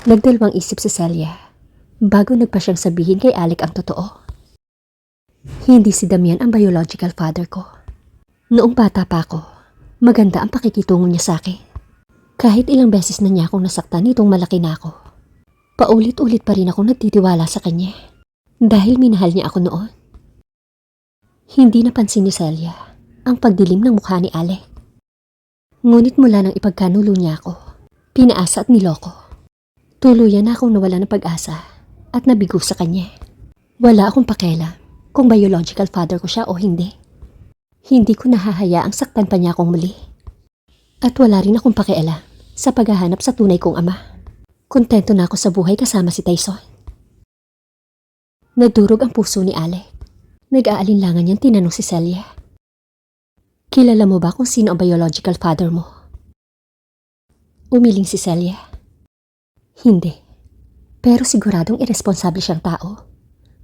Nagdalawang isip si Celia bago nagpa siyang sabihin kay Alec ang totoo. Hindi si Damian ang biological father ko. Noong bata pa ako, maganda ang pakikitungo niya sa akin. Kahit ilang beses na niya akong nasaktan nitong malaki na ako, paulit-ulit pa rin akong nagtitiwala sa kanya dahil minahal niya ako noon. Hindi napansin ni Celia ang pagdilim ng mukha ni Alec. Ngunit mula nang ipagkanulo niya ako, pinaasa at niloko. Tuluyan na akong nawala ng pag-asa at nabigo sa kanya. Wala akong pakialam kung biological father ko siya o hindi. Hindi ko nahahayaang saktan pa niya akong muli. At wala rin akong pakialam sa paghahanap sa tunay kong ama. Kontento na ako sa buhay kasama si Tyson. Nadurog ang puso ni Alec. Nag-aalinlangan niyang tinanong si Celia. Kilala mo ba kung sino ang biological father mo? Umiling si Celia. Hindi. Pero siguradong irresponsable siyang tao.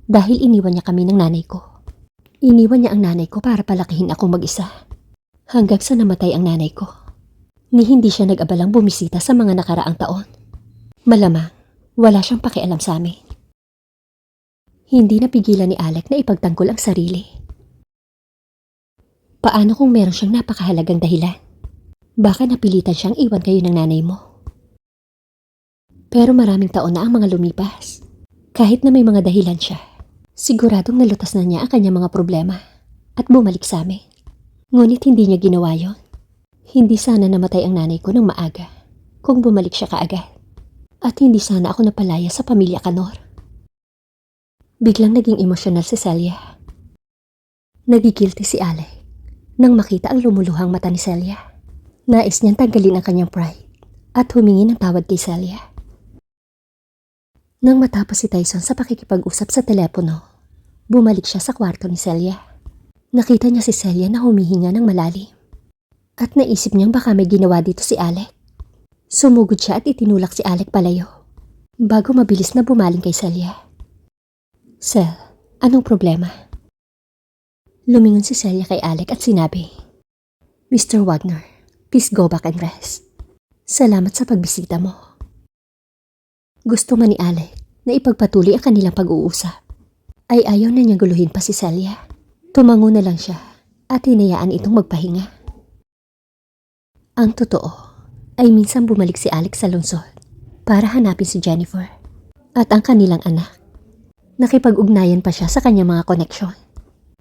Dahil iniwan niya kami ng nanay ko. Iniwan niya ang nanay ko para palakihin akong mag-isa. Hanggang sa namatay ang nanay ko. Ni hindi siya nag-abalang bumisita sa mga nakaraang taon. Malamang, wala siyang pakialam sa amin. Hindi napigilan ni Alec na ipagtanggol ang sarili. Paano kung meron siyang napakahalagang dahilan? Baka napilitan siyang iwan kayo ng nanay mo. Pero maraming taon na ang mga lumipas. Kahit na may mga dahilan siya, siguradong nalutas na niya ang kanyang mga problema at bumalik sa amin. Ngunit hindi niya ginawa yon. Hindi sana namatay ang nanay ko ng maaga kung bumalik siya kaagad. At hindi sana ako napalaya sa pamilya Canor. Biglang naging emosyonal si Celia. Nagigilty si Alec nang makita ang lumuluhang mata ni Celia. Nais niyang tanggalin ang kanyang pride at humingi ng tawad kay Celia. Nang matapos si Tyson sa pakikipag-usap sa telepono, bumalik siya sa kwarto ni Celia. Nakita niya si Celia na humihinga ng malalim. At naisip niyang baka may ginawa dito si Alec. Sumugod siya at itinulak si Alec palayo, bago mabilis na bumaling kay Celia. Cel, anong problema? Lumingon si Celia kay Alec at sinabi, Mr. Wagner, please go back and rest. Salamat sa pagbisita mo. Gusto man ni Alec na ipagpatuloy ang kanilang pag-uusap, ay ayaw na niyang guluhin pa si Celia. Tumango na lang siya at hinayaan itong magpahinga. Ang totoo ay minsan bumalik si Alex sa lungsod para hanapin si Jennifer at ang kanilang anak. Nakipag-ugnayan pa siya sa kanyang mga koneksyon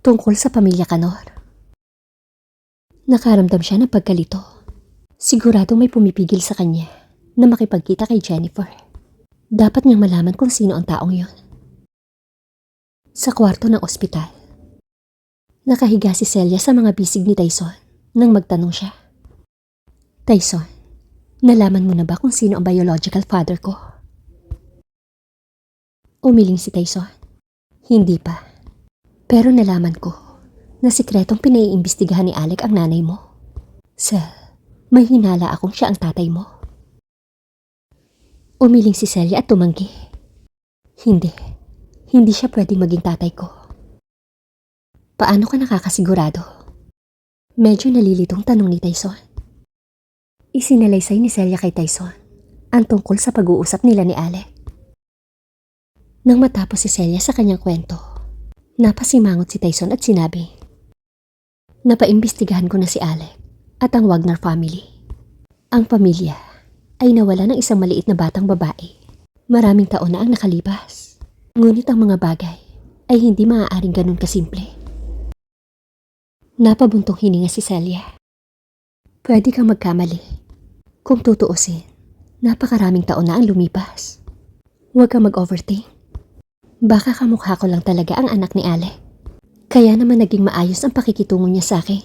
tungkol sa pamilya Canor. Nakaramdam siya ng pagkalito. Siguradong may pumipigil sa kanya na makipagkita kay Jennifer. Dapat niyang malaman kung sino ang taong yon. Sa kwarto ng ospital, nakahiga si Celia sa mga bisig ni Tyson nang magtanong siya. Tyson, nalaman mo na ba kung sino ang biological father ko? Umiling si Tyson. Hindi pa. Pero nalaman ko na sikretong pinaiimbestigahan ni Alec ang nanay mo. Cel, may hinala akong siya ang tatay mo. Umiling si Celia at tumanggi. Hindi. Hindi siya pwedeng maging tatay ko. Paano ka nakakasigurado? Medyo nalilitong tanong ni Tyson. Isinalaysay ni Celia kay Tyson ang tungkol sa pag-uusap nila ni Alec. Nang matapos si Celia sa kanyang kwento, napasimangot si Tyson at sinabi, napaimbestigahan ko na si Alec at ang Wagner family. Ang pamilya ay nawala ng isang maliit na batang babae. Maraming taon na ang nakalipas. Ngunit ang mga bagay ay hindi maaaring ganun kasimple. Napabuntong hininga si Celia. Pwede kang magkamali. Kung tutuusin, napakaraming taon na ang lumipas. Huwag kang mag-overthink. Baka kamukha ko lang talaga ang anak ni Alec. Kaya naman naging maayos ang pakikitungo niya sa akin.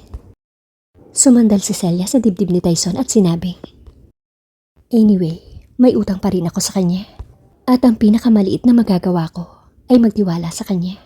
Sumandal si Celia sa dibdib ni Tyson at sinabi, Anyway, may utang pa rin ako sa kanya. At ang pinakamaliit na magagawa ko ay magtiwala sa kanya.